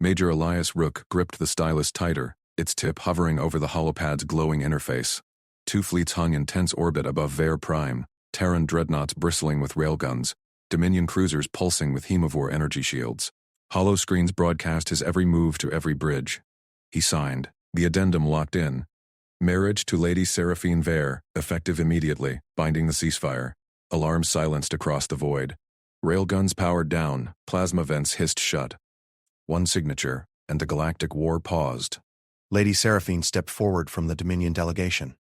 Major Elias Rook gripped the stylus tighter, its tip hovering over the holopad's glowing interface. Two fleets hung in tense orbit above Vare Prime, Terran dreadnoughts bristling with railguns, Dominion cruisers pulsing with hemivore energy shields. Holo screens broadcast his every move to every bridge. He signed. The addendum locked in. Marriage to Lady Seraphine Vare, effective immediately, binding the ceasefire. Alarms silenced across the void. Railguns powered down, plasma vents hissed shut. One signature, and the galactic war paused. Lady Seraphine stepped forward from the Dominion delegation.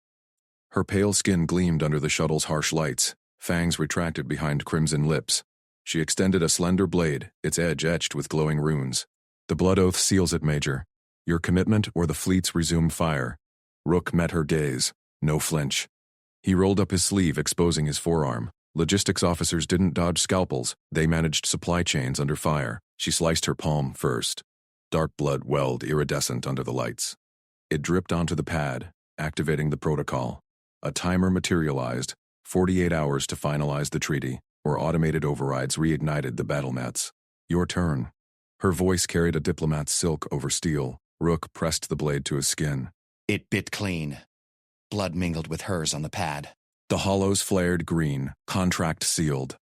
Her pale skin gleamed under the shuttle's harsh lights, fangs retracted behind crimson lips. She extended a slender blade, its edge etched with glowing runes. The blood oath seals it, Major. Your commitment or the fleets resume fire. Rook met her gaze. No flinch. He rolled up his sleeve, exposing his forearm. Logistics officers didn't dodge scalpels, they managed supply chains under fire. She sliced her palm first. Dark blood welled iridescent under the lights. It dripped onto the pad, activating the protocol. A timer materialized, 48 hours to finalize the treaty, or automated overrides reignited the battlemats. Your turn. Her voice carried a diplomat's silk over steel. Rook pressed the blade to his skin. It bit clean. Blood mingled with hers on the pad. The hollows flared green, contract sealed.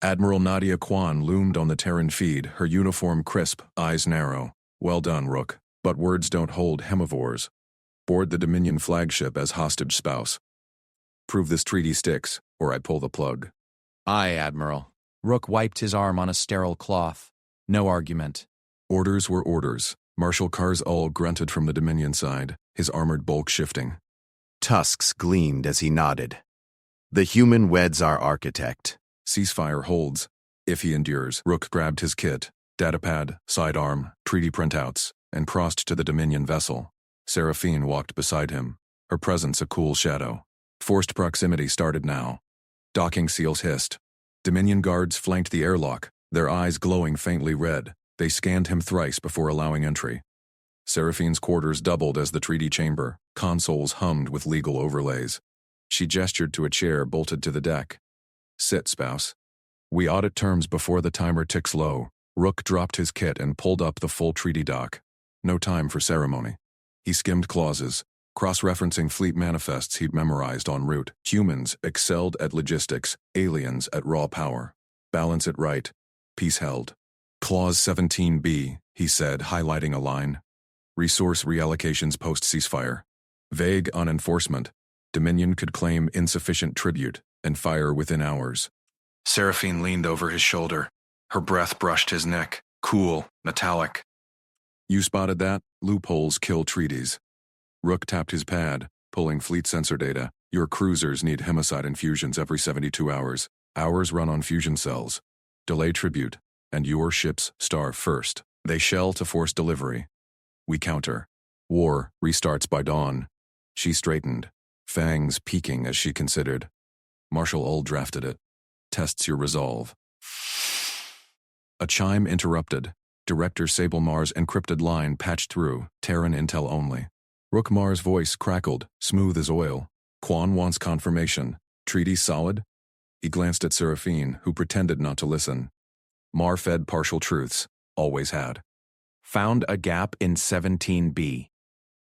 Admiral Nadia Kwan loomed on the Terran feed, her uniform crisp, eyes narrow. Well done, Rook, but words don't hold hemivores. Board the Dominion flagship as hostage spouse. Prove this treaty sticks, or I pull the plug. Aye, Admiral. Rook wiped his arm on a sterile cloth. No argument. Orders were orders. Marshal Karzul grunted from the Dominion side, his armored bulk shifting. Tusks gleamed as he nodded. The human weds our architect. Ceasefire holds. If he endures. Rook grabbed his kit, datapad, sidearm, treaty printouts, and crossed to the Dominion vessel. Seraphine walked beside him, her presence a cool shadow. Forced proximity started now. Docking seals hissed. Dominion guards flanked the airlock, their eyes glowing faintly red. They scanned him thrice before allowing entry. Seraphine's quarters doubled as the treaty chamber, consoles hummed with legal overlays. She gestured to a chair bolted to the deck. Sit, spouse. We audit terms before the timer ticks low. Rook dropped his kit and pulled up the full treaty doc. No time for ceremony. He skimmed clauses, cross-referencing fleet manifests he'd memorized en route. Humans excelled at logistics, aliens at raw power. Balance it right. Peace held. Clause 17B, he said, highlighting a line. Resource reallocations post-ceasefire. Vague on enforcement. Dominion could claim insufficient tribute and fire within hours. Seraphine leaned over his shoulder. Her breath brushed his neck, cool, metallic. You spotted that? Loopholes kill treaties. Rook tapped his pad, pulling fleet sensor data. Your cruisers need hemicide infusions every 72 hours. Ours run on fusion cells. Delay tribute, and your ships starve first. They shell to force delivery. We counter. War restarts by dawn. She straightened, fangs peeking as she considered. Marshal Ull drafted it. Tests your resolve. A chime interrupted. Director Sable Mar's encrypted line patched through, Terran intel only. Rook Mar's voice crackled, smooth as oil. Kwan wants confirmation. Treaty solid? He glanced at Seraphine, who pretended not to listen. Mar fed partial truths. Always had. Found a gap in 17B.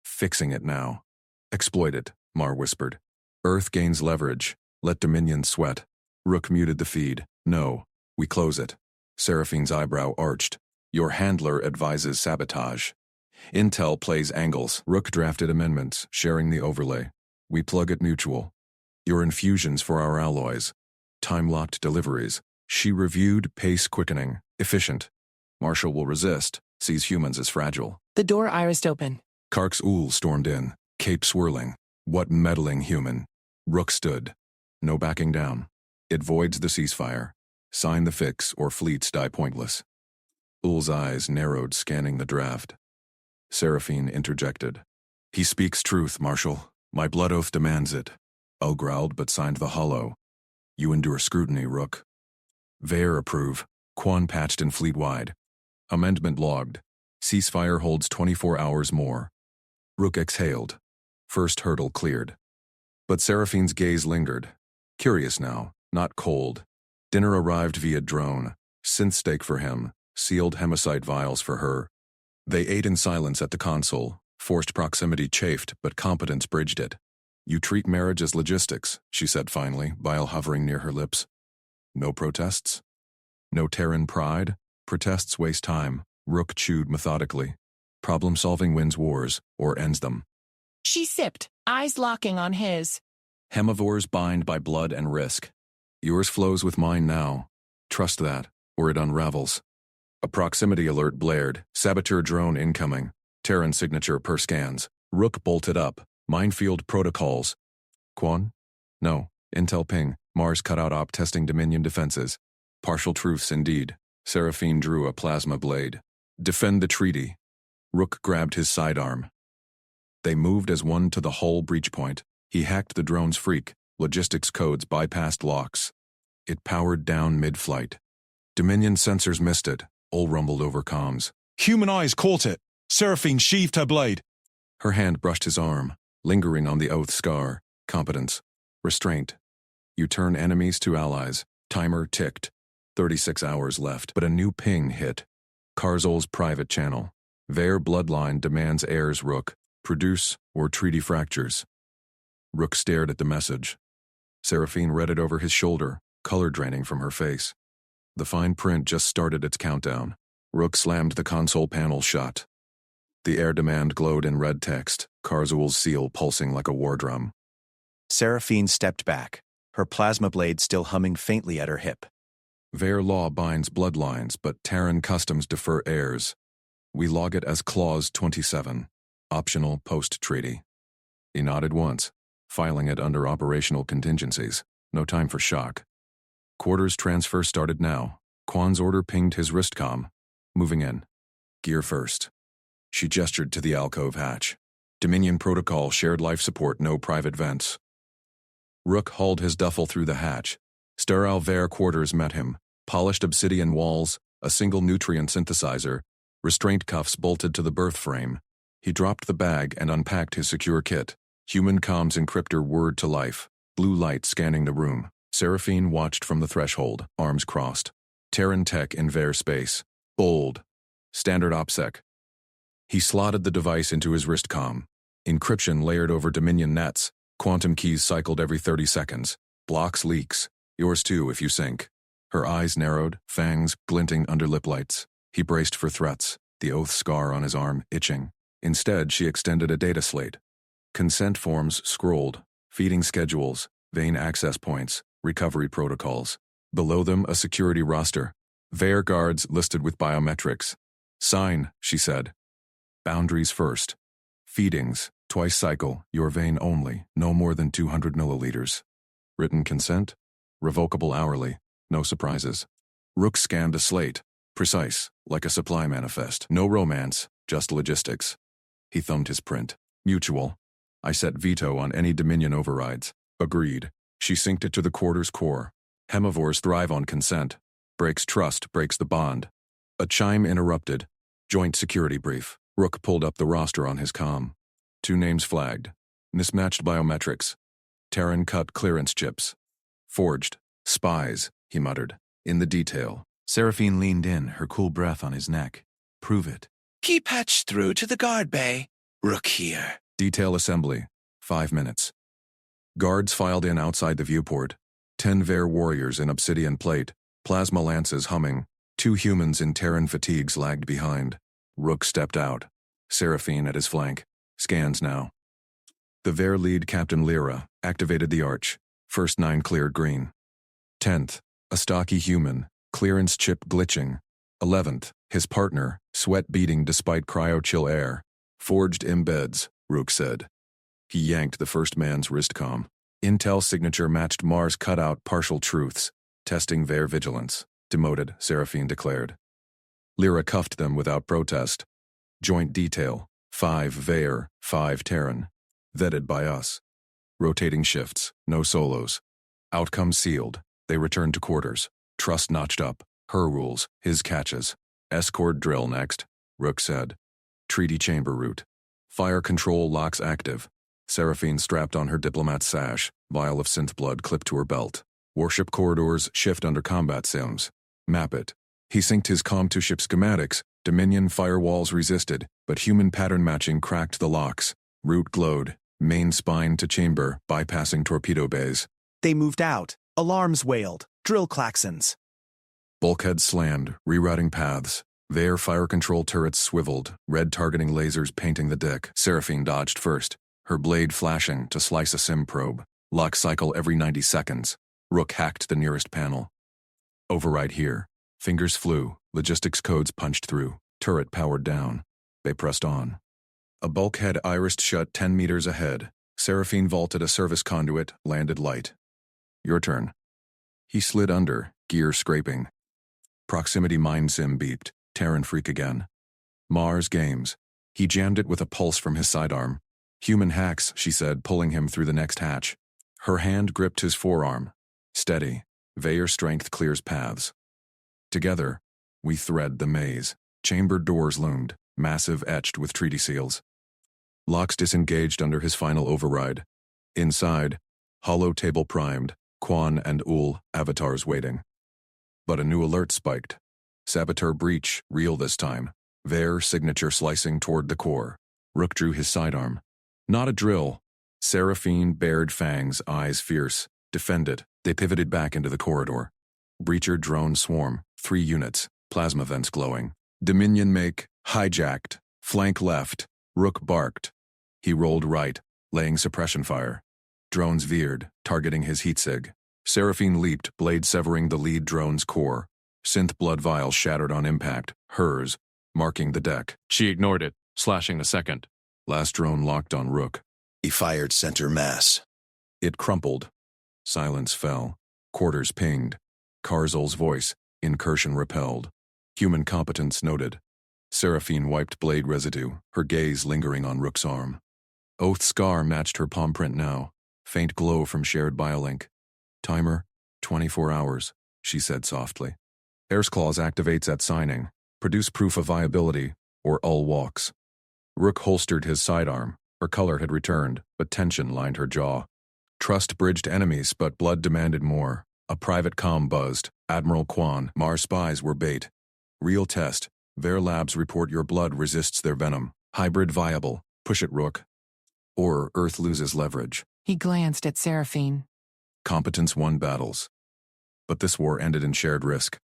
Fixing it now. Exploit it, Mar whispered. Earth gains leverage. Let Dominion sweat. Rook muted the feed. No, we close it. Seraphine's eyebrow arched. Your handler advises sabotage. Intel plays angles. Rook drafted amendments, sharing the overlay. We plug it mutual. Your infusions for our alloys. Time-locked deliveries. She reviewed pace quickening. Efficient. Marshal will resist. Sees humans as fragile. The door irised open. Kark's Ool stormed in, cape swirling. What meddling human. Rook stood. No backing down. It voids the ceasefire. Sign the fix or fleets die pointless. Ool's eyes narrowed, scanning the draft. Seraphine interjected. He speaks truth, Marshal. My blood oath demands it. Ull growled but signed the hollow. You endure scrutiny, Rook. Vare approve. Kwan patched in fleet-wide. Amendment logged. Ceasefire holds 24 hours more. Rook exhaled. First hurdle cleared. But Seraphine's gaze lingered. Curious now, not cold. Dinner arrived via drone. Synth steak for him. Sealed hemicide vials for her. They ate in silence at the console. Forced proximity chafed, but competence bridged it. You treat marriage as logistics, she said finally, bile hovering near her lips. No protests? No Terran pride? Protests waste time, Rook chewed methodically. Problem-solving wins wars, or ends them. She sipped, eyes locking on his. Hemivores bind by blood and risk. Yours flows with mine now. Trust that, or it unravels. A proximity alert blared. Saboteur drone incoming. Terran signature per scans. Rook bolted up. Minefield protocols. Quan? No. Intel ping. Mars cutout op testing Dominion defenses. Partial truths indeed. Seraphine drew a plasma blade. Defend the treaty. Rook grabbed his sidearm. They moved as one to the hull breach point. He hacked the drone's freak. Logistics codes bypassed locks. It powered down mid-flight. Dominion sensors missed it. Ol rumbled over comms. Human eyes caught it. Seraphine sheathed her blade. Her hand brushed his arm, lingering on the oath scar. Competence. Restraint. You turn enemies to allies. Timer ticked. 36 hours left, but a new ping hit. Karzol's private channel. Their bloodline demands heirs, Rook. Produce, or treaty fractures. Rook stared at the message. Seraphine read it over his shoulder, color draining from her face. The fine print just started its countdown. Rook slammed the console panel shut. The air demand glowed in red text, Karzul's seal pulsing like a war drum. Seraphine stepped back, her plasma blade still humming faintly at her hip. Their law binds bloodlines, but Terran customs defer heirs. We log it as Clause 27, optional post-treaty. He nodded once, filing it under operational contingencies. No time for shock. Quarters transfer started now. Quan's order pinged his wristcom. Moving in. Gear first. She gestured to the alcove hatch. Dominion protocol, shared life support, no private vents. Rook hauled his duffel through the hatch. Sterile Vare quarters met him. Polished obsidian walls, a single nutrient synthesizer, restraint cuffs bolted to the berth frame. He dropped the bag and unpacked his secure kit. Human comms encryptor whirred to life. Blue light scanning the room. Seraphine watched from the threshold, arms crossed. Terran tech in Vare space. Bold. Standard OPSEC. He slotted the device into his wristcom. Encryption layered over Dominion nets. Quantum keys cycled every 30 seconds. Blocks leaks. Yours too if you sync. Her eyes narrowed, fangs glinting under lip lights. He braced for threats, the oath scar on his arm itching. Instead, she extended a data slate. Consent forms scrolled, feeding schedules, vein access points, recovery protocols. Below them, a security roster. Vare guards listed with biometrics. Sign, she said. Boundaries first. Feedings, twice cycle, your vein only, no more than 200 milliliters. Written consent? Revocable hourly, no surprises. Rook scanned a slate. Precise, like a supply manifest. No romance, just logistics. He thumbed his print. Mutual. I set veto on any Dominion overrides. Agreed. She synced it to the quarter's core. Hemivores thrive on consent. Breaks trust, breaks the bond. A chime interrupted. Joint security brief. Rook pulled up the roster on his comm. 2 names flagged. Mismatched biometrics. Terran cut clearance chips. Forged. Spies, he muttered. In the detail. Seraphine leaned in, her cool breath on his neck. Prove it. Key patched through to the guard bay. Rook here. Detail assembly. 5 minutes. Guards filed in outside the viewport. 10 Vare warriors in obsidian plate. Plasma lances humming. 2 humans in Terran fatigues lagged behind. Rook stepped out. Seraphine at his flank. Scans now. The Vare lead, Captain Lyra, activated the arch. First 9 cleared green. 10th, a stocky human, clearance chip glitching. 11th, his partner, sweat beating despite cryo-chill air. Forged embeds, Rook said. He yanked the first man's wristcom. Intel signature matched Mars cutout partial truths. Testing Vare vigilance. Demoted, Seraphine declared. Lyra cuffed them without protest. Joint detail, 5 Vare, 5 Terran. Vetted by us. Rotating shifts, no solos. Outcome sealed. They returned to quarters. Trust notched up. Her rules, his catches. Escort drill next, Rook said. Treaty chamber route. Fire control locks active. Seraphine strapped on her diplomat sash, vial of synth blood clipped to her belt. Warship corridors shift under combat sims. Map it. He synced his comm to ship schematics, Dominion firewalls resisted, but human pattern matching cracked the locks. Root glowed, main spine to chamber, bypassing torpedo bays. They moved out. Alarms wailed. Drill klaxons. Bulkheads slammed, rerouting paths. There, fire control turrets swiveled, red targeting lasers painting the deck. Seraphine dodged first, her blade flashing to slice a sim probe. Lock cycle every 90 seconds. Rook hacked the nearest panel. Override here. Fingers flew, logistics codes punched through, turret powered down. They pressed on. A bulkhead irised shut 10 meters ahead. Seraphine vaulted a service conduit, landed light. Your turn. He slid under, gear scraping. Proximity mind sim beeped, Terran freak again. Mars Games. He jammed it with a pulse from his sidearm. Human hacks, she said, pulling him through the next hatch. Her hand gripped his forearm. Steady. Veyer strength clears paths. Together, we thread the maze. Chamber doors loomed, massive etched with treaty seals. Locks disengaged under his final override. Inside, hollow table primed, Quan and Ul, avatars waiting. But a new alert spiked. Saboteur breach, real this time. Veer signature slicing toward the core. Rook drew his sidearm. Not a drill. Seraphine bared fangs, eyes fierce. Defend it. They pivoted back into the corridor. Breacher drone swarm, 3 units, plasma vents glowing. Dominion make, hijacked, flank left. Rook barked. He rolled right, laying suppression fire. Drones veered, targeting his heatsig. Seraphine leaped, blade severing the lead drone's core. Synth blood vial shattered on impact, hers, marking the deck. She ignored it, slashing the second. Last drone locked on Rook. He fired center mass. It crumpled. Silence fell. Quarters pinged. Karzul's voice, incursion repelled. Human competence noted. Seraphine wiped blade residue, her gaze lingering on Rook's arm. Oath scar matched her palm print now, faint glow from shared biolink. Timer, 24 hours, she said softly. Air's Clause activates at signing. Produce proof of viability, or Ull walks. Rook holstered his sidearm. Her color had returned, but tension lined her jaw. Trust bridged enemies, but blood demanded more. A private comm buzzed. Admiral Quan, Mars spies were bait. Real test. Their labs report your blood resists their venom. Hybrid viable. Push it, Rook. Or Earth loses leverage. He glanced at Seraphine. Competence won battles. But this war ended in shared risk.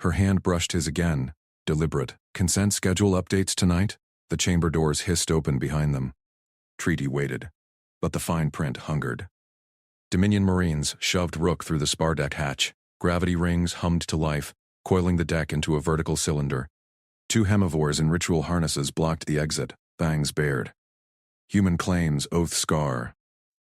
Her hand brushed his again, deliberate. Consent schedule updates tonight? The chamber doors hissed open behind them. Treaty waited. But the fine print hungered. Dominion Marines shoved Rook through the spar deck hatch. Gravity rings hummed to life, coiling the deck into a vertical cylinder. 2 hemivores in ritual harnesses blocked the exit, fangs bared. Human claims, oath scar.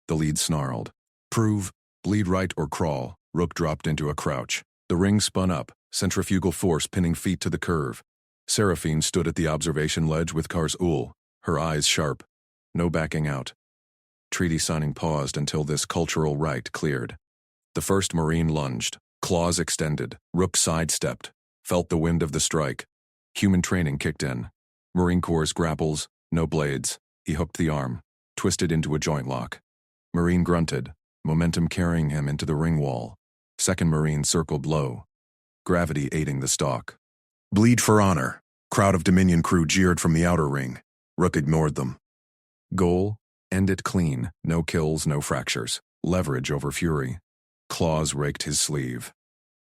The lead snarled. Prove, bleed right or crawl. Rook dropped into a crouch. The ring spun up, centrifugal force pinning feet to the curve. Seraphine stood at the observation ledge with Karzul, her eyes sharp. No backing out. Treaty signing paused until this cultural rite cleared. The first Marine lunged, claws extended. Rook sidestepped, felt the wind of the strike. Human training kicked in. Marine Corps grapples, no blades. He hooked the arm, twisted into a joint lock. Marine grunted, momentum carrying him into the ring wall. Second Marine circled low, gravity aiding the stalk. Bleed for honor. Crowd of Dominion crew jeered from the outer ring. Rook ignored them. Goal, end it clean, no kills, no fractures. Leverage over fury. Claws raked his sleeve.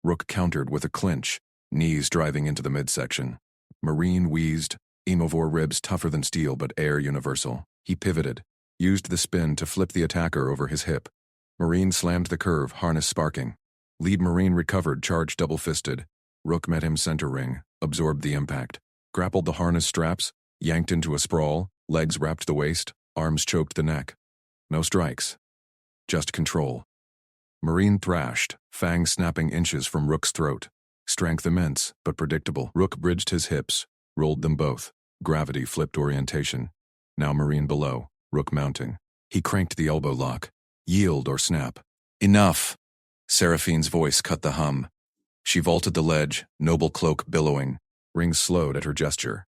Rook countered with a clinch, knees driving into the midsection. Marine wheezed, Emovore ribs tougher than steel but air universal. He pivoted, used the spin to flip the attacker over his hip. Marine slammed the curve, harness sparking. Lead Marine recovered, charged double-fisted. Rook met him center ring, absorbed the impact. Grappled the harness straps, yanked into a sprawl, legs wrapped the waist, arms choked the neck. No strikes. Just control. Marine thrashed, fangs snapping inches from Rook's throat. Strength immense, but predictable. Rook bridged his hips, rolled them both. Gravity flipped orientation. Now Marine below, Rook mounting. He cranked the elbow lock. Yield or snap. Enough! Seraphine's voice cut the hum. She vaulted the ledge, noble cloak billowing. Rings slowed at her gesture.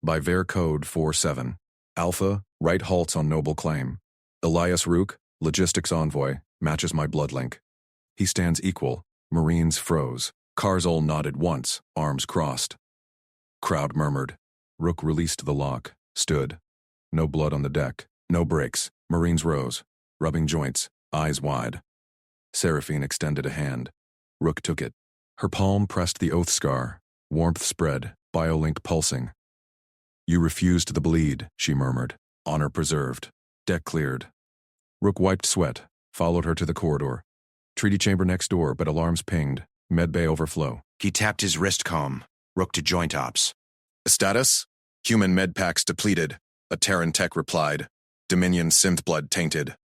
By Ver Code 47. Alpha, right halts on noble claim. Elias Rook, logistics envoy, matches my blood link. He stands equal. Marines froze. Karzul nodded once, arms crossed. Crowd murmured. Rook released the lock, stood. No blood on the deck, no brakes. Marines rose, rubbing joints, eyes wide. Seraphine extended a hand. Rook took it. Her palm pressed the oath scar, warmth spread, biolink pulsing. You refused the bleed, she murmured. Honor preserved. Deck cleared. Rook wiped sweat, followed her to the corridor. Treaty chamber next door, but alarms pinged. Medbay overflow. He tapped his wrist comb. Rook to joint ops. Status? Human med packs depleted. A Terran tech replied. Dominion synth blood tainted.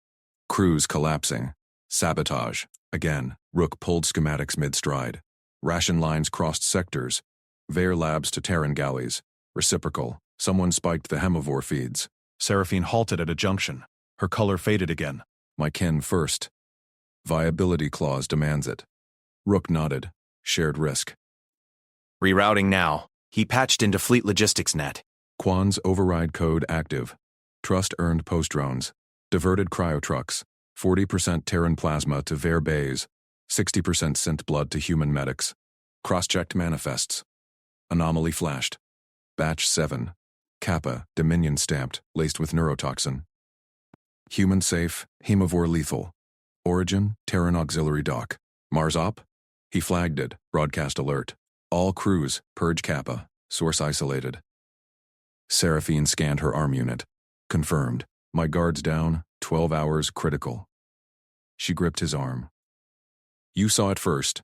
Crews collapsing. Sabotage. Again, Rook pulled schematics mid-stride. Ration lines crossed sectors. Vare labs to Terran galleys. Reciprocal. Someone spiked the hemivore feeds. Seraphine halted at a junction. Her color faded again. My kin first. Viability clause demands it. Rook nodded. Shared risk. Rerouting now. He patched into Fleet Logistics Net. Quan's override code active. Trust earned post-drones. Diverted cryotrucks. 40% Terran plasma to Vare bays. 60% synth blood to human medics. Cross-checked manifests. Anomaly flashed. Batch 7. Kappa, Dominion stamped, laced with neurotoxin. Human safe, hemivore lethal. Origin, Terran auxiliary dock. Mars op? He flagged it, broadcast alert. All crews, purge Kappa, source isolated. Seraphine scanned her arm unit. Confirmed. My guards down, 12 hours critical. She gripped his arm. You saw it first.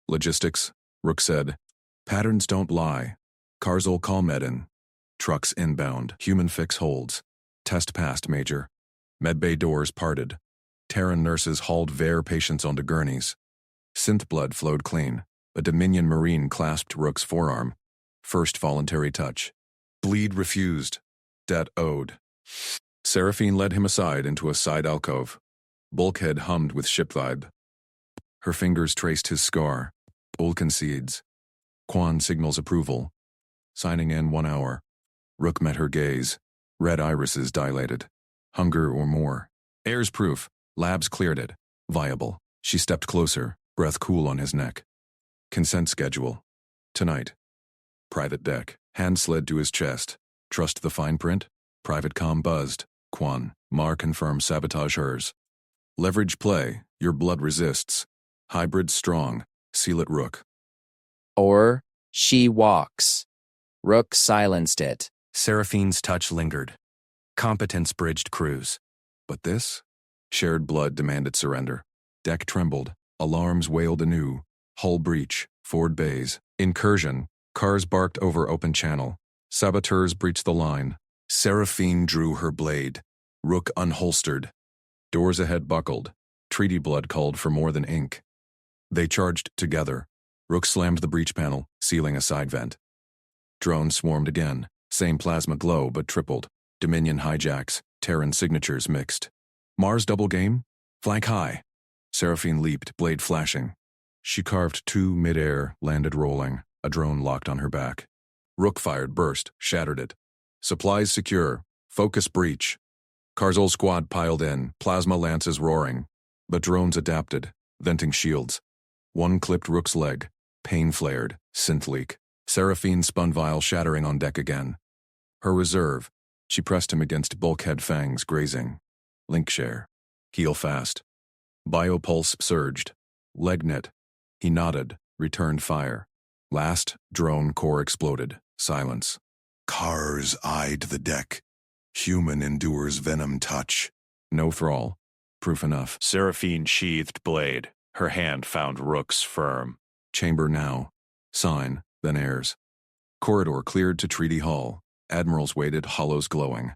Logistics, Rook said. Patterns don't lie. Karzul Kalmedin. Trucks inbound. Human fix holds. Test passed, Major. Medbay doors parted. Terran nurses hauled Vare patients onto gurneys. Synth blood flowed clean. A Dominion Marine clasped Rook's forearm. First voluntary touch. Bleed refused. Debt owed. Seraphine led him aside into a side alcove. Bulkhead hummed with ship vibe. Her fingers traced his scar. Old concedes. Quan signals approval. Signing in 1 hour. Rook met her gaze. Red irises dilated. Hunger or more. Heirs proof. Labs cleared it. Viable. She stepped closer, breath cool on his neck. Consent schedule. Tonight. Private deck. Hand slid to his chest. Trust the fine print? Private comm buzzed. Quan. Mar confirmed sabotage hers. Leverage play. Your blood resists. Hybrid strong. Seal it, Rook. Or she walks. Rook silenced it. Seraphine's touch lingered. Competence bridged crews. But this? Shared blood demanded surrender. Deck trembled. Alarms wailed anew. Hull breach. Forward bays. Incursion. Cars barked over open channel. Saboteurs breached the line. Seraphine drew her blade. Rook unholstered. Doors ahead buckled. Treaty blood called for more than ink. They charged together. Rook slammed the breach panel, sealing a side vent. Drones swarmed again. Same plasma glow, but tripled. Dominion hijacks. Terran signatures mixed. Mars double game? Flank high. Seraphine leaped, blade flashing. She carved 2 mid-air, landed rolling. A drone locked on her back. Rook fired, burst, shattered it. Supplies secure. Focus breach. Karzul squad piled in, plasma lances roaring. But drones adapted, venting shields. One clipped Rook's leg. Pain flared, synth leak. Seraphine spun vial shattering on deck again. Her reserve. She pressed him against bulkhead fangs, grazing. Link share. Heal fast. Biopulse surged. Leg knit. He nodded, returned fire. Last, drone core exploded. Silence. Cars eyed the deck. Human endures venom touch. No thrall. Proof enough. Seraphine sheathed blade. Her hand found Rook's firm. Chamber now. Sign, then heirs. Corridor cleared to Treaty Hall. Admirals waited, hollows glowing.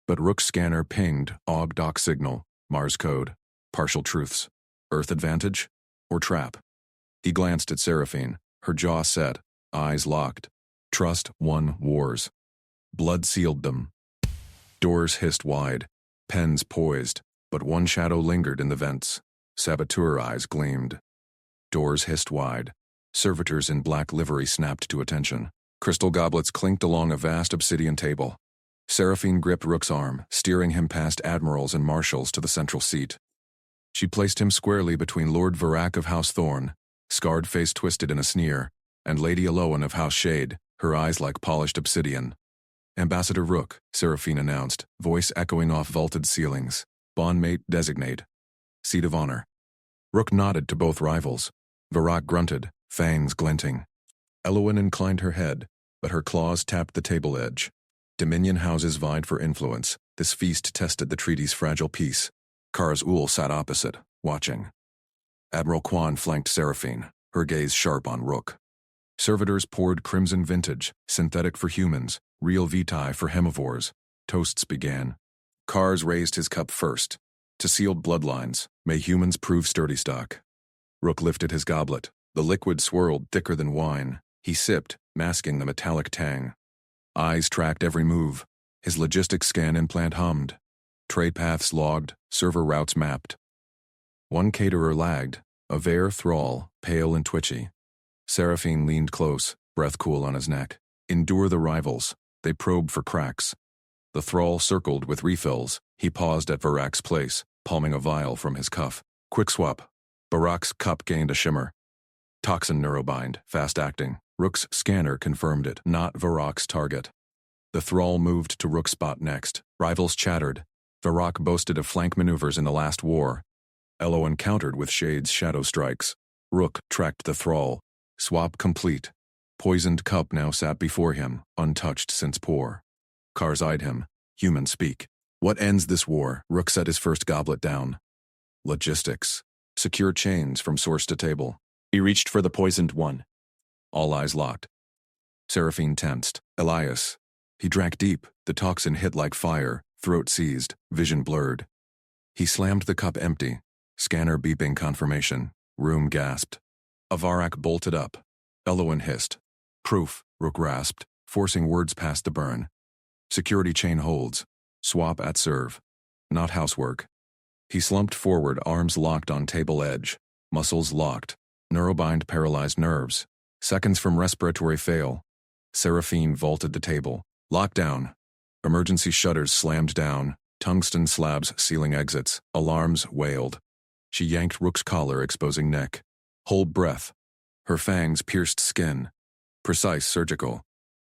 But Rook's scanner pinged, AUG dock signal, Mars code. Partial truths. Earth advantage? Or trap? He glanced at Seraphine, her jaw set, eyes locked. Trust won wars. Blood sealed them. Doors hissed wide. Pens poised, but one shadow lingered in the vents. Saboteur eyes gleamed. Doors hissed wide. Servitors in black livery snapped to attention. Crystal goblets clinked along a vast obsidian table. Seraphine gripped Rook's arm, steering him past admirals and marshals to the central seat. She placed him squarely between Lord Verac of House Thorn, scarred face twisted in a sneer, and Lady Eloan of House Shade, her eyes like polished obsidian. Ambassador Rook, Seraphine announced, voice echoing off vaulted ceilings. Bondmate designate. Seat of honor. Rook nodded to both rivals. Varak grunted, fangs glinting. Elowen inclined her head, but her claws tapped the table edge. Dominion houses vied for influence. This feast tested the treaty's fragile peace. Kars Ul sat opposite, watching. Admiral Kwan flanked Seraphine, her gaze sharp on Rook. Servitors poured crimson vintage, synthetic for humans, real vitae for hemivores. Toasts began. Kars raised his cup first. To sealed bloodlines, may humans prove sturdy stock. Rook lifted his goblet. The liquid swirled thicker than wine. He sipped, masking the metallic tang. Eyes tracked every move. His logistics scan implant hummed. Trade paths logged, server routes mapped. One caterer lagged, a Vare thrall, pale and twitchy. Seraphine leaned close, breath cool on his neck. Endure the rivals. They probe for cracks. The thrall circled with refills. He paused at Varak's place, palming a vial from his cuff. Quick swap. Varak's cup gained a shimmer. Toxin neurobind, fast-acting. Rook's scanner confirmed it, not Varak's target. The thrall moved to Rook's spot next. Rivals chattered. Varak boasted of flank maneuvers in the last war. Elowen countered with Shade's shadow strikes. Rook tracked the thrall. Swap complete. Poisoned cup now sat before him, untouched since pour. Kars eyed him. Human speak. What ends this war? Rook set his first goblet down. Logistics. Secure chains from source to table. He reached for the poisoned one. All eyes locked. Seraphine tensed. Elias. He drank deep. The toxin hit like fire. Throat seized. Vision blurred. He slammed the cup empty. Scanner beeping confirmation. Room gasped. Avarak bolted up. Elowen hissed. Proof, Rook rasped, forcing words past the burn. Security chain holds. Swap at serve. Not housework. He slumped forward, arms locked on table edge. Muscles locked. Neurobind paralyzed nerves. Seconds from respiratory fail. Seraphine vaulted the table. Lockdown. Emergency shutters slammed down. Tungsten slabs sealing exits. Alarms wailed. She yanked Rook's collar, exposing neck. Hold breath. Her fangs pierced skin. Precise surgical.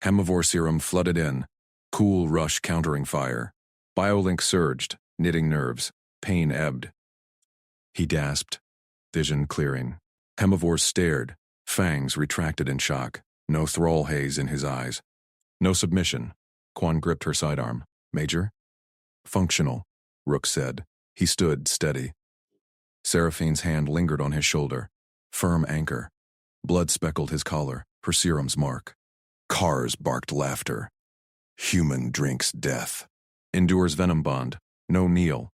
Hemivore serum flooded in. Cool rush countering fire. Biolink surged, knitting nerves. Pain ebbed. He gasped. Vision clearing. Hemivore stared. Fangs retracted in shock. No thrall haze in his eyes. No submission. Kwan gripped her sidearm. Major? Functional, Rook said. He stood steady. Seraphine's hand lingered on his shoulder. Firm anchor. Blood speckled his collar, her serum's mark. Kars barked laughter. Human drinks death. Endures venom bond. No kneel.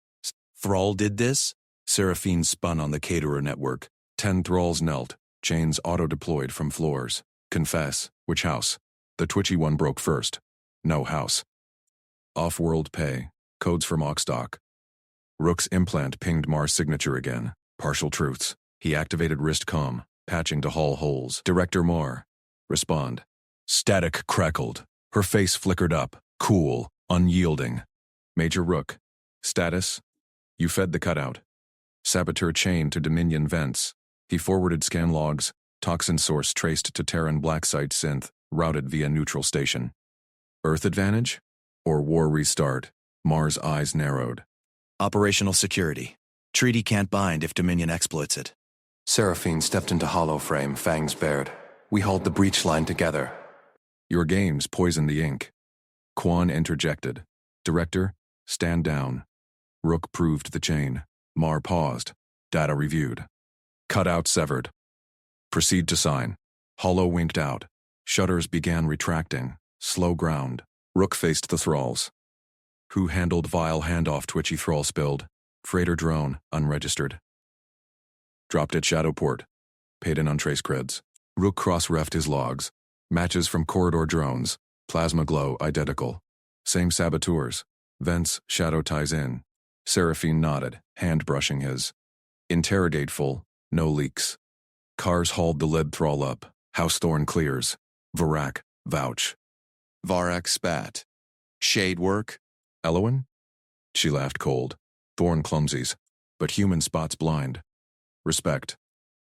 Thrall did this? Seraphine spun on the caterer network. 10 thralls knelt. Chains auto-deployed from floors. Confess. Which house? The twitchy one broke first. No house. Off-world pay. Codes from Oxdock. Rook's implant pinged Mar's signature again. Partial truths. He activated wrist comm, patching to haul holes. Director Mar. Respond. Static crackled. Her face flickered up. Cool. Unyielding. Major Rook. Status? You fed the cutout. Saboteur chained to Dominion vents. He forwarded scan logs. Toxin source traced to Terran Blacksite synth. Routed via neutral station. Earth advantage? Or war restart? Mar's eyes narrowed. Operational security. Treaty can't bind if Dominion exploits it. Seraphine stepped into hollow frame, fangs bared. We hold the breach line together. Your games poison the ink. Kwan interjected. Director, stand down. Rook proved the chain. Mar paused. Data reviewed. Cutout severed. Proceed to sign. Hollow winked out. Shutters began retracting. Slow ground. Rook faced the thralls. Who handled vial handoff twitchy thrall spilled? Freighter drone, unregistered. Dropped at Shadowport. Paid in on trace creds. Rook cross-refed his logs. Matches from corridor drones. Plasma glow identical. Same saboteurs. Vents, shadow ties in. Seraphine nodded, hand brushing his. Interrogate full. No leaks. Kars hauled the lead thrall up. Housethorn clears. Varak, vouch. Varak spat. Shade work? Elowen? She laughed cold. Thorn clumsies. But human spots blind. Respect.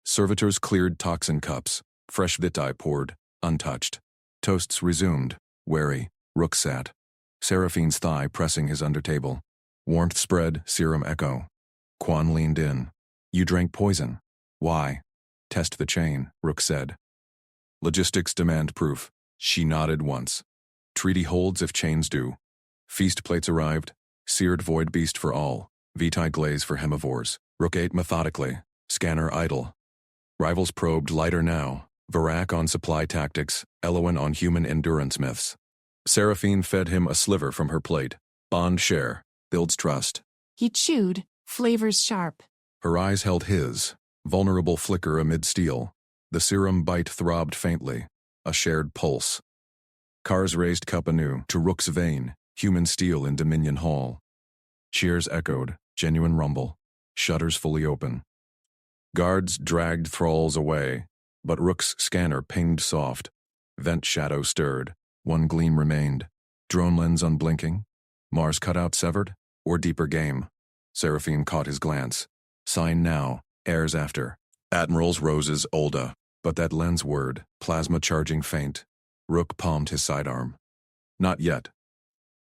Servitors cleared toxin cups. Fresh vitae poured, untouched. Toasts resumed. Wary, Rook sat. Seraphine's thigh pressing his undertable. Warmth spread, serum echo. Quan leaned in. You drank poison. Why? Test the chain, Rook said. Logistics demand proof. She nodded once. Treaty holds if chains do. Feast plates arrived. Seared void beast for all. Vitae glaze for hemivores. Rook ate methodically. Scanner idle. Rivals probed lighter now. Varak on supply tactics. Elowen on human endurance myths. Seraphine fed him a sliver from her plate. Bond share. Builds trust. He chewed, flavors sharp. Her eyes held his. Vulnerable flicker amid steel. The serum bite throbbed faintly. A shared pulse. Cars raised cup anew to Rook's vein. Human steel in Dominion Hall. Cheers echoed. Genuine rumble. Shutters fully open. Guards dragged thralls away, but Rook's scanner pinged soft. Vent shadow stirred. One gleam remained. Drone lens unblinking. Mars cutout severed? Or deeper game? Seraphine caught his glance. Sign now. Heirs after. Admiral's roses Olda. But that lens word, plasma charging faint. Rook palmed his sidearm. Not yet.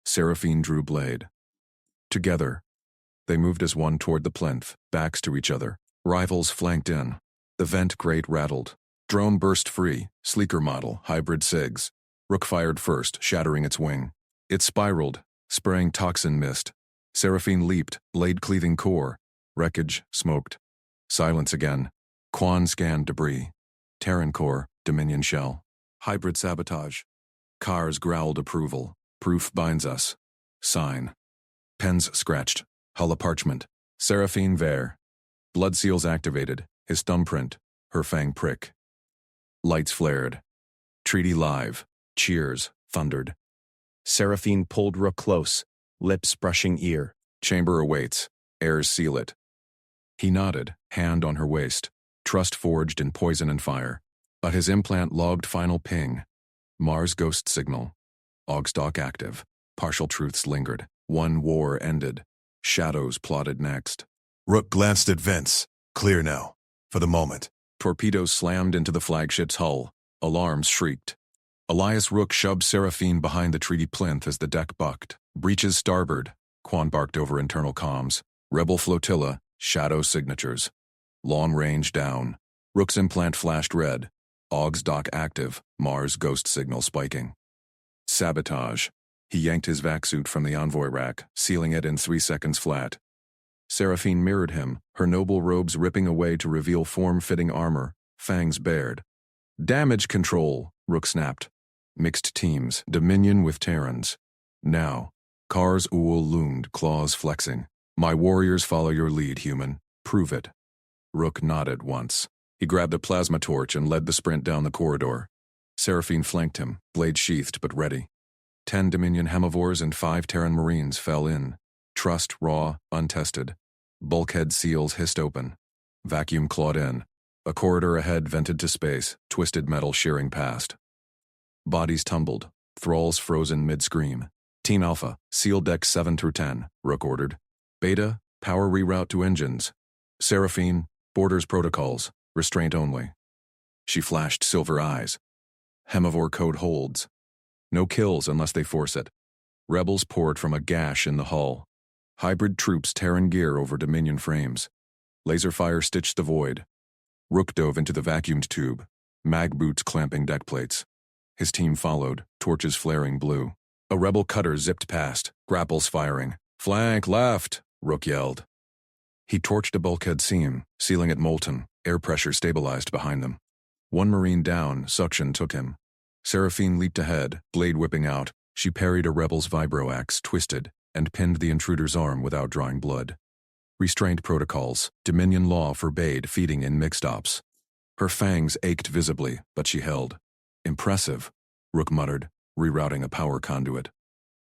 Seraphine drew blade. Together. They moved as one toward the plinth, backs to each other. Rivals flanked in. The vent grate rattled. Drone burst free, sleeker model, hybrid SIGs. Rook fired first, shattering its wing. It spiraled, spraying toxin mist. Seraphine leaped, blade-cleaving core. Wreckage, smoked. Silence again. Quan scanned debris. Terran core, Dominion shell. Hybrid sabotage. Cars growled approval. Proof binds us. Sign. Pens scratched. Hull parchment. Seraphine Vare. Blood seals activated. His thumbprint. Her fang prick. Lights flared. Treaty live. Cheers. Thundered. Seraphine pulled Rook close, lips brushing ear. Chamber awaits. Heirs seal it. He nodded, hand on her waist. Trust forged in poison and fire. But his implant logged final ping. Mars ghost signal. Ogstock active. Partial truths lingered. One war ended. Shadows plotted next. Rook glanced at vents. Clear now. For the moment. Torpedoes slammed into the flagship's hull. Alarms shrieked. Elias Rook shoved Seraphine behind the treaty plinth as the deck bucked. Breaches starboard. Quan barked over internal comms. Rebel flotilla. Shadow signatures. Long range down. Rook's implant flashed red. Augs dock active. Mars ghost signal spiking. Sabotage. He yanked his vac suit from the envoy rack, sealing it in 3 seconds flat. Seraphine mirrored him, her noble robes ripping away to reveal form-fitting armor, fangs bared. Damage control, Rook snapped. Mixed teams, Dominion with Terrans. Now, Cars Uul loomed, claws flexing. My warriors follow your lead, human. Prove it. Rook nodded once. He grabbed a plasma torch and led the sprint down the corridor. Seraphine flanked him, blade sheathed but ready. 10 Dominion hemivores and 5 Terran Marines fell in. Trust raw, untested. Bulkhead seals hissed open. Vacuum clawed in. A corridor ahead vented to space, twisted metal shearing past. Bodies tumbled. Thralls frozen mid-scream. Team Alpha, seal decks 7 through 10, Rook ordered. Beta, power reroute to engines. Seraphine, borders protocols, restraint only. She flashed silver eyes. Hemivore code holds. No kills unless they force it. Rebels poured from a gash in the hull. Hybrid troops Terran gear over Dominion frames. Laser fire stitched the void. Rook dove into the vacuumed tube. Mag boots clamping deck plates. His team followed, torches flaring blue. A rebel cutter zipped past, grapples firing. Flank left, Rook yelled. He torched a bulkhead seam, sealing it molten. Air pressure stabilized behind them. One Marine down, suction took him. Seraphine leaped ahead, blade whipping out. She parried a rebel's vibro-axe, twisted, and pinned the intruder's arm without drawing blood. Restraint protocols, Dominion law forbade feeding in mixed-ops. Her fangs ached visibly, but she held. Impressive, Rook muttered, rerouting a power conduit.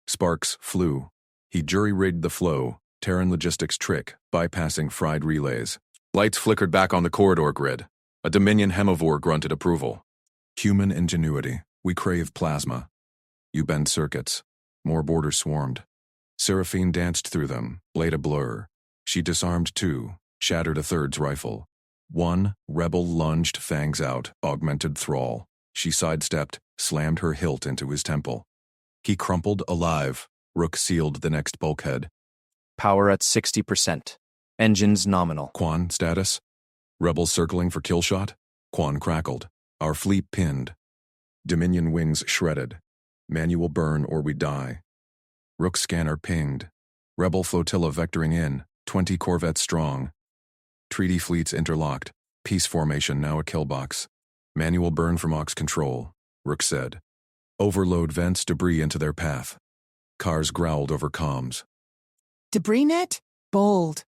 Sparks flew. He jury-rigged the flow, Terran logistics trick, bypassing fried relays. Lights flickered back on the corridor grid. A Dominion hemivore grunted approval. Human ingenuity. We crave plasma. You bend circuits. More borders swarmed. Seraphine danced through them, blade a blur. She disarmed 2, shattered a third's rifle. 1 rebel lunged fangs out, augmented thrall. She sidestepped, slammed her hilt into his temple. He crumpled alive. Rook sealed the next bulkhead. Power at 60%. Engines nominal. Quan, status? Rebels circling for kill shot? Quan crackled. Our fleet pinned. Dominion wings shredded. Manual burn or we die. Rook scanner pinged. Rebel flotilla vectoring in, 20 corvettes strong. Treaty fleets interlocked. Peace formation now a kill box. Manual burn from aux control, Rook said. Overload vents debris into their path. Cars growled over comms. Debris net? Bold.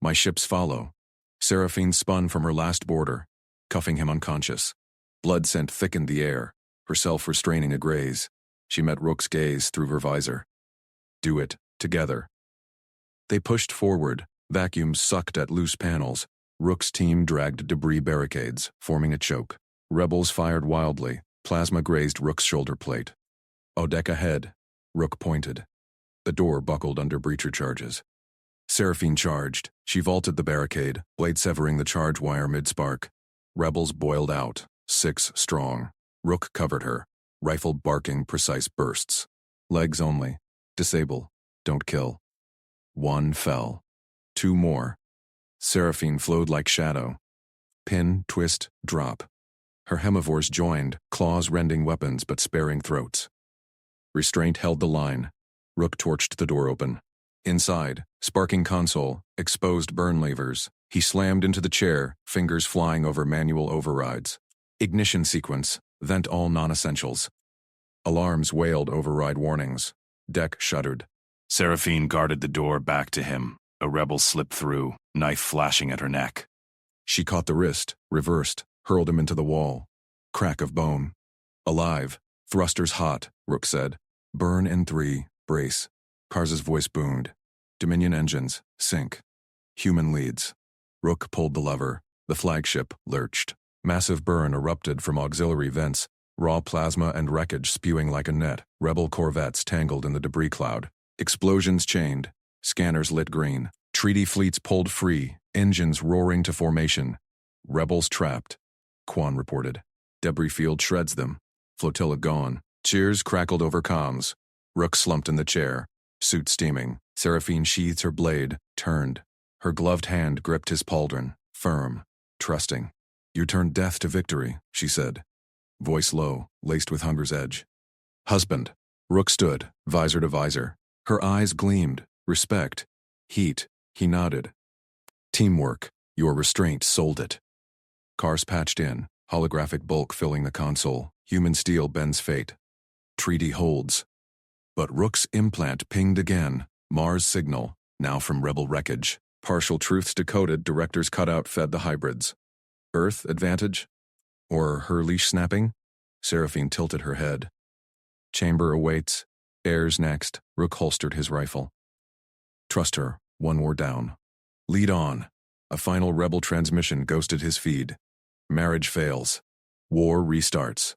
My ships follow. Seraphine spun from her last border, cuffing him unconscious. Blood scent thickened the air, herself restraining a graze. She met Rook's gaze through her visor. Do it, together. They pushed forward, vacuums sucked at loose panels. Rook's team dragged debris barricades, forming a choke. Rebels fired wildly, plasma grazed Rook's shoulder plate. "O deck ahead," Rook pointed. The door buckled under breacher charges. Seraphine charged. She vaulted the barricade, blade severing the charge wire mid-spark. Rebels boiled out, 6 strong. Rook covered her, rifle barking precise bursts. Legs only. Disable. Don't kill. 1 fell. 2 more. Seraphine flowed like shadow. Pin, twist, drop. Her hemivores joined, claws rending weapons but sparing throats. Restraint held the line. Rook torched the door open. Inside, sparking console, exposed burn levers. He slammed into the chair, fingers flying over manual overrides. Ignition sequence, vent all non-essentials. Alarms wailed override warnings. Deck shuddered. Seraphine guarded the door back to him. A rebel slipped through, knife flashing at her neck. She caught the wrist, reversed, hurled him into the wall. Crack of bone. Alive. Thrusters hot, Rook said. Burn in 3, brace. Kars's voice boomed. Dominion engines, sink. Human leads. Rook pulled the lever. The flagship lurched. Massive burn erupted from auxiliary vents, raw plasma and wreckage spewing like a net. Rebel corvettes tangled in the debris cloud. Explosions chained. Scanners lit green. Treaty fleets pulled free, engines roaring to formation. Rebels trapped. Quan reported. Debris field shreds them. Flotilla gone. Cheers crackled over comms. Rook slumped in the chair, suit steaming. Seraphine sheathed her blade, turned. Her gloved hand gripped his pauldron, firm, trusting. You turned death to victory, she said. Voice low, laced with hunger's edge. Husband. Rook stood, visor to visor. Her eyes gleamed. Respect. Heat. He nodded. Teamwork. Your restraint sold it. Cars patched in, holographic bulk filling the console. Human steel bends fate. Treaty holds. But Rook's implant pinged again. Mars signal, now from rebel wreckage. Partial truths decoded, director's cutout fed the hybrids. Earth advantage? Or her leash snapping? Seraphine tilted her head. Chamber awaits. Airs next. Rook holstered his rifle. Trust her. 1 more down. Lead on. A final rebel transmission ghosted his feed. Marriage fails. War restarts.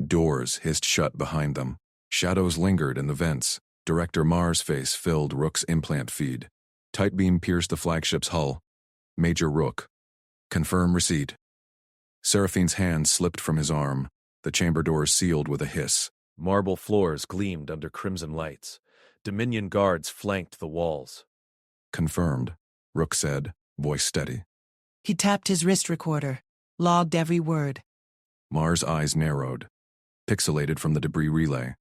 Doors hissed shut behind them. Shadows lingered in the vents. Director Mars' face filled Rook's implant feed. Tight beam pierced the flagship's hull. Major Rook. Confirm receipt. Seraphine's hand slipped from his arm. The chamber doors sealed with a hiss. Marble floors gleamed under crimson lights. Dominion guards flanked the walls. Confirmed, Rook said, voice steady. He tapped his wrist recorder, logged every word. Mars' eyes narrowed, pixelated from the debris relay.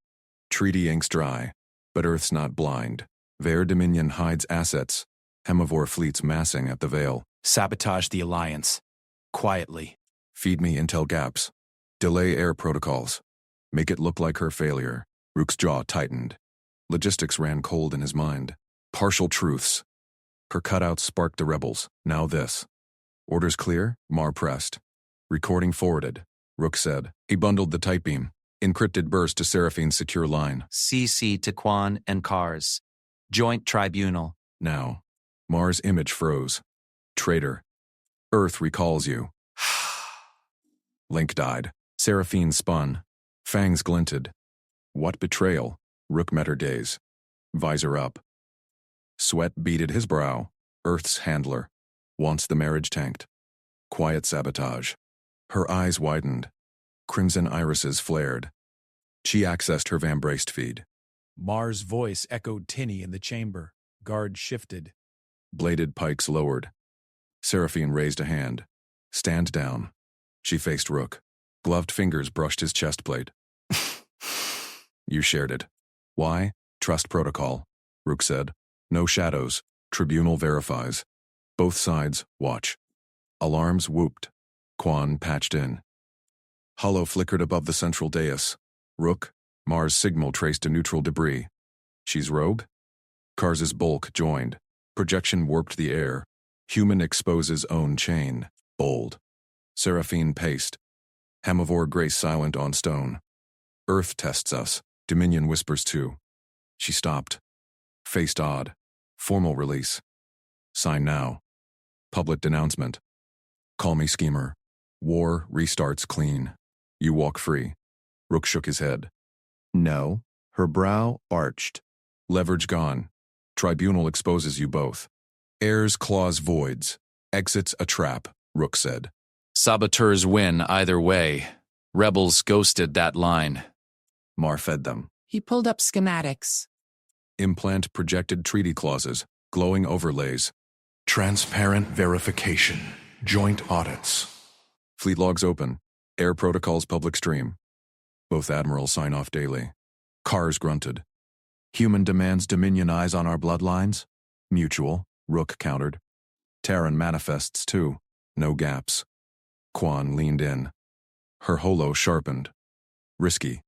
Treaty inks dry, but Earth's not blind. Their Dominion hides assets, hemivore fleets massing at the Veil. Sabotage the Alliance. Quietly. Feed me intel gaps. Delay air protocols. Make it look like her failure. Rook's jaw tightened. Logistics ran cold in his mind. Partial truths. Her cutouts sparked the rebels. Now this. Orders clear? Mar pressed. Recording forwarded, Rook said. He bundled the tight beam. Encrypted burst to Seraphine's secure line. CC to Quan and Kars. Joint tribunal. Now. Mars' image froze. Traitor. Earth recalls you. Link died. Seraphine spun. Fangs glinted. What betrayal? Rook met her gaze. Visor up. Sweat beaded his brow. Earth's handler. Wants the marriage tanked. Quiet sabotage. Her eyes widened. Crimson irises flared. She accessed her Vambraced feed. Mars' voice echoed tinny in the chamber. Guard shifted. Bladed pikes lowered. Seraphine raised a hand. Stand down. She faced Rook. Gloved fingers brushed his chest plate. You shared it. Why? Trust protocol, Rook said. No shadows. Tribunal verifies. Both sides, watch. Alarms whooped. Quan patched in. Hollow flickered above the central dais. Rook, Mars' signal traced to neutral debris. She's rogue? Kars's bulk joined. Projection warped the air. Human exposes own chain. Bold. Seraphine paced. Hemivore grace silent on stone. Earth tests us. Dominion whispers too. She stopped. Faced odd. Formal release. Sign now. Public denouncement. Call me schemer. War restarts clean. You walk free. Rook shook his head. No. Her brow arched. Leverage gone. Tribunal exposes you both. Heirs clause voids. Exits a trap, Rook said. Saboteurs win either way. Rebels ghosted that line. Mar fed them. He pulled up schematics. Implant projected treaty clauses. Glowing overlays. Transparent verification. Joint audits. Fleet logs open. Air protocols public stream. Both admirals sign off daily. Kars grunted. Human demands Dominion eyes on our bloodlines? Mutual, Rook countered. Terran manifests too. No gaps. Quan leaned in. Her holo sharpened. Risky.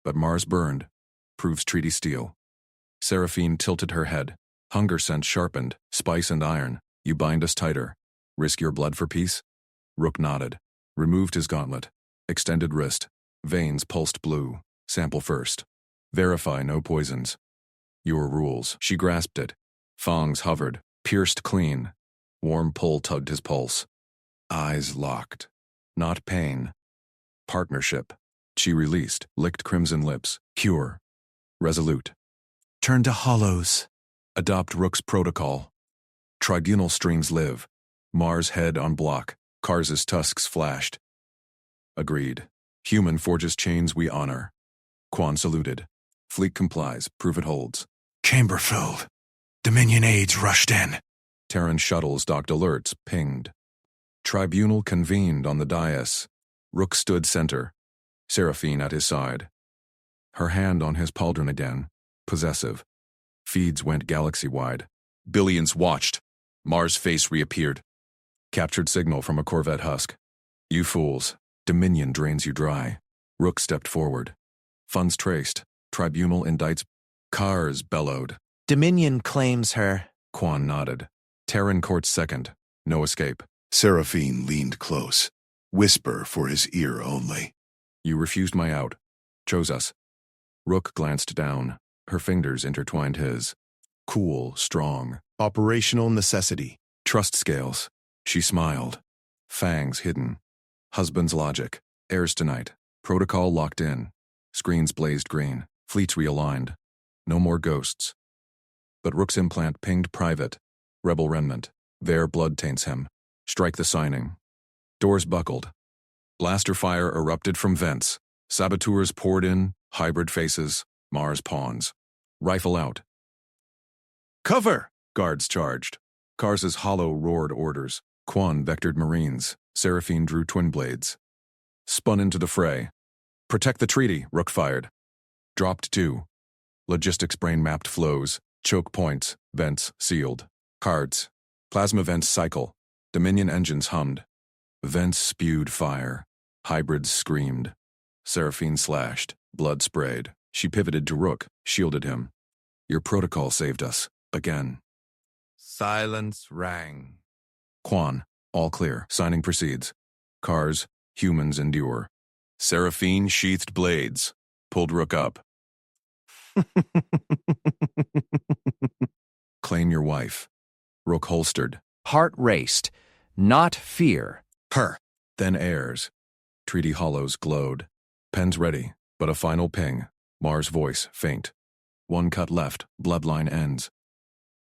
But Mars burned. Proves treaty steel. Seraphine tilted her head. Hunger sense sharpened. Spice and iron. You bind us tighter. Risk your blood for peace? Rook nodded. Removed his gauntlet. Extended wrist. Veins pulsed blue. Sample first. Verify no poisons. Your rules. She grasped it. Fangs hovered. Pierced clean. Warm pull tugged his pulse. Eyes locked. Not pain. Partnership. She released. Licked crimson lips. Pure. Resolute. Turn to hollows. Adopt Rook's protocol. Tribunal strings live. Mars head on block. Kars's tusks flashed. Agreed. Human forges chains we honor. Quan saluted. Fleet complies. Prove it holds. Chamber filled. Dominion aides rushed in. Terran shuttles docked alerts pinged. Tribunal convened on the dais. Rook stood center. Seraphine at his side. Her hand on his pauldron again. Possessive. Feeds went galaxy-wide. Billions watched. Mars' face reappeared. Captured signal from a Corvette husk. You fools. Dominion drains you dry. Rook stepped forward. Funds traced. Tribunal indicts. Kars bellowed. Dominion claims her. Quan nodded. Terran courts second. No escape. Seraphine leaned close. Whisper for his ear only. You refused my out. Chose us. Rook glanced down. Her fingers intertwined his. Cool, strong. Operational necessity. Trust scales. She smiled. Fangs hidden. Husband's logic. Heirs tonight. Protocol locked in. Screens blazed green. Fleets realigned. No more ghosts. But Rook's implant pinged private. Rebel remnant. Their blood taints him. Strike the signing. Doors buckled. Blaster fire erupted from vents. Saboteurs poured in. Hybrid faces. Mars pawns. Rifle out. Cover! Guards charged. Kars's hollow roared orders. Quan vectored Marines. Seraphine drew twin blades. Spun into the fray. Protect the treaty, Rook fired. Dropped two. Logistics brain mapped flows. Choke points. Vents sealed. Cards. Plasma vents cycle. Dominion engines hummed. Vents spewed fire. Hybrids screamed. Seraphine slashed. Blood sprayed. She pivoted to Rook, shielded him. Your protocol saved us. Again. Silence rang. Quan. All clear. Signing proceeds. Kars. Humans endure. Seraphine sheathed blades. Pulled Rook up. Claim your wife. Rook holstered. Heart raced. Not fear. Her. Then heirs. Treaty hollows glowed. Pens ready, but a final ping. Mars' voice faint. One cut left. Bloodline ends.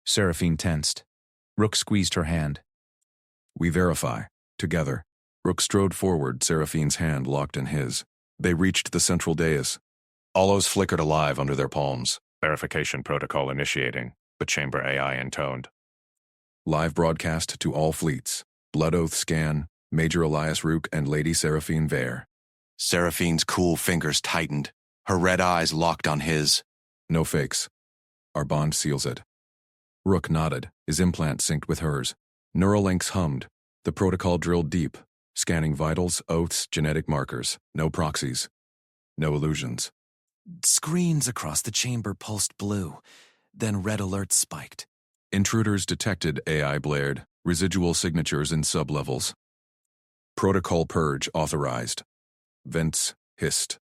Seraphine tensed. Rook squeezed her hand. We verify. Together. Rook strode forward, Seraphine's hand locked in his. They reached the central dais. Hollows flickered alive under their palms. Verification protocol initiating, the chamber AI intoned. Live broadcast to all fleets. Blood Oath scan, Major Elias Rook and Lady Seraphine Vare. Seraphine's cool fingers tightened, her red eyes locked on his. No fakes. Our bond seals it. Rook nodded, his implant synced with hers. Neural links hummed. The protocol drilled deep, scanning vitals, oaths, genetic markers. No proxies. No illusions. Screens across the chamber pulsed blue, then red alerts spiked. Intruders detected, AI blared. Residual signatures in sublevels. Protocol purge authorized. Vents hissed.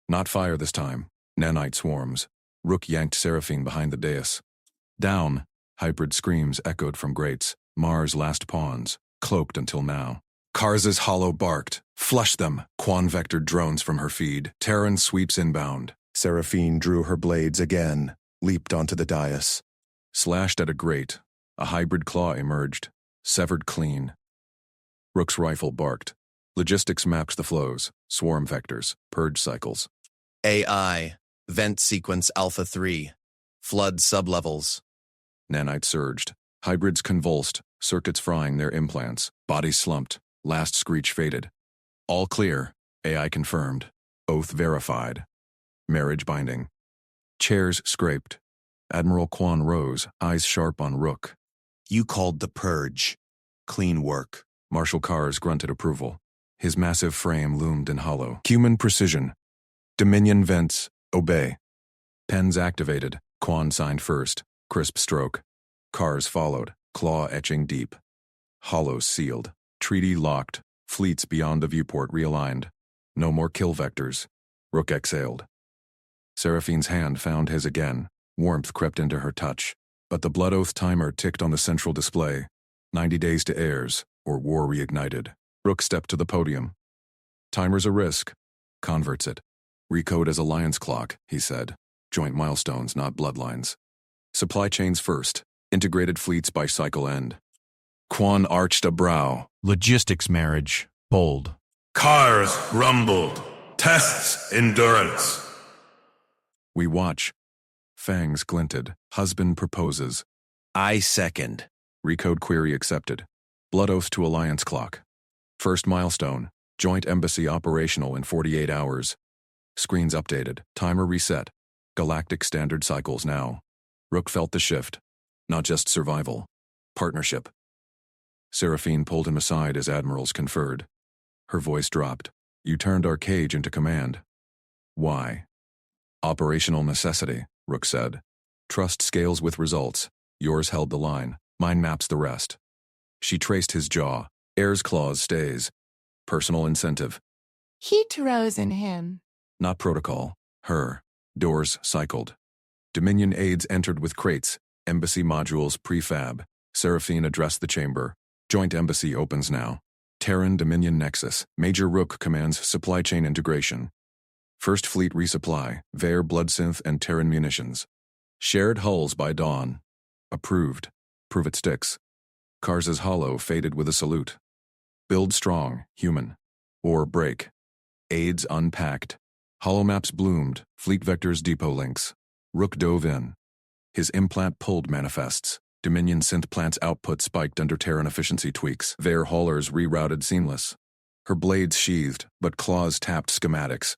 Not fire this time. Nanite swarms. Rook yanked Seraphine behind the dais. Down. Hybrid screams echoed from grates. Mars' last pawns, cloaked until now. Kars's hollow barked. Flush them. Quan vectored drones from her feed. Terran sweeps inbound. Seraphine drew her blades again, leaped onto the dais. Slashed at a grate. A hybrid claw emerged. Severed clean. Rook's rifle barked. Logistics mapped the flows. Swarm vectors. Purge cycles. AI, vent sequence Alpha 3, flood sublevels. Nanite surged. Hybrids convulsed, circuits frying their implants. Bodies slumped. Last screech faded. All clear. AI confirmed. Oath verified. Marriage binding. Chairs scraped. Admiral Quan rose, eyes sharp on Rook. You called the purge. Clean work. Marshal Kars grunted approval. His massive frame loomed in hollow. Human precision. Dominion vents, obey. Pens activated. Quan signed first. Crisp stroke. Kars followed, claw etching deep. Hollows sealed. Treaty locked. Fleets beyond the viewport realigned. No more kill vectors. Rook exhaled. Seraphine's hand found his again. Warmth crept into her touch. But the Blood Oath timer ticked on the central display. 90 days to heirs, or war reignited. Rook stepped to the podium. Timer's a risk. Converts it. Recode as alliance clock, he said. Joint milestones, not bloodlines. Supply chains first. Integrated fleets by cycle end. Quan arched a brow. Logistics marriage. Bold. Cars rumbled. Tests endurance. We watch. Fangs glinted. Husband proposes. I second. Recode query accepted. Blood Oath to alliance clock. First milestone. Joint embassy operational in 48 hours. Screens updated. Timer reset. Galactic standard cycles now. Rook felt the shift. Not just survival. Partnership. Seraphine pulled him aside as admirals conferred. Her voice dropped. You turned our cage into command. Why? Operational necessity, Rook said. Trust scales with results. Yours held the line. Mine maps the rest. She traced his jaw. Heir's clause stays. Personal incentive. Heat rose in him. Not protocol. Her. Doors cycled. Dominion aides entered with crates. Embassy modules prefab. Seraphine addressed the chamber. Joint embassy opens now. Terran Dominion Nexus. Major Rook commands supply chain integration. First Fleet resupply. Vare Bloodsynth and Terran munitions. Shared hulls by dawn. Approved. Prove it sticks. Kars's hollow faded with a salute. Build strong, human. Or break. Aids unpacked. Holomaps bloomed. Fleet vectors depot links. Rook dove in. His implant pulled manifests. Dominion synth plant's output spiked under Terran efficiency tweaks. Vare haulers rerouted seamless. Her blades sheathed, but claws tapped schematics.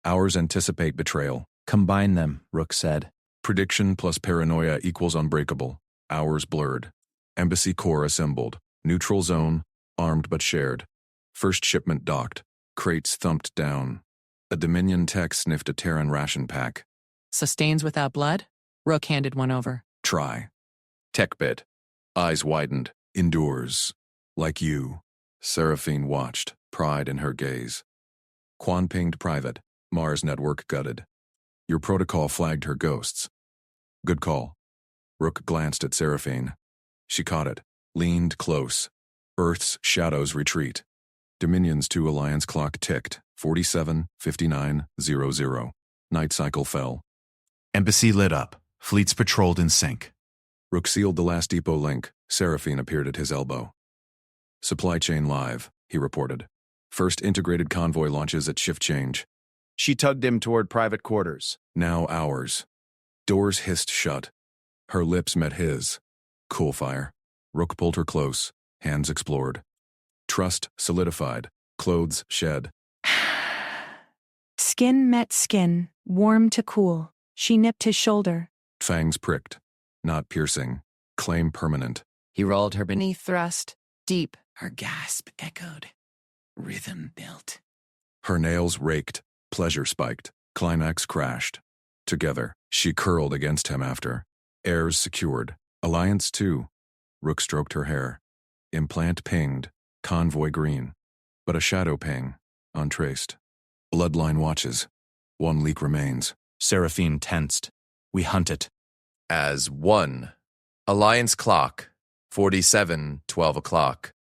Ours anticipate betrayal. Combine them, Rook said. Prediction plus paranoia equals unbreakable. Ours blurred. Embassy core assembled. Neutral zone, armed but shared. First shipment docked. Crates thumped down. A Dominion tech sniffed a Terran ration pack. Sustains without blood? Rook handed one over. Try. Tech bit. Eyes widened. Endures. Like you. Seraphine watched, pride in her gaze. Quan pinged private. Mars network gutted. Your protocol flagged her ghosts. Good call. Rook glanced at Seraphine. She caught it. Leaned close. Earth's shadows retreat. Dominion's 2 alliance clock ticked. 47, 59, 00. Night cycle fell. Embassy lit up. Fleets patrolled in sync. Rook sealed the last depot link. Seraphine appeared at his elbow. Supply chain live, he reported. First integrated convoy launches at shift change. She tugged him toward private quarters. Now ours. Doors hissed shut. Her lips met his. Cool fire. Rook pulled her close, hands explored. Trust solidified, clothes shed. Skin met skin, warm to cool. She nipped his shoulder. Fangs pricked. Not piercing. Claim permanent. He rolled her beneath. Knee thrust, deep. Her gasp echoed. Rhythm built. Her nails raked, pleasure spiked, climax crashed. Together, she curled against him after. Heirs secured. Alliance too. Rook stroked her hair. Implant pinged. Convoy green. But a shadow ping. Untraced. Bloodline watches. One leak remains. Seraphine tensed. We hunt it. As one. Alliance clock. 47, 12 o'clock.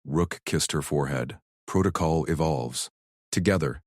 Rook kissed her forehead. Protocol evolves. Together,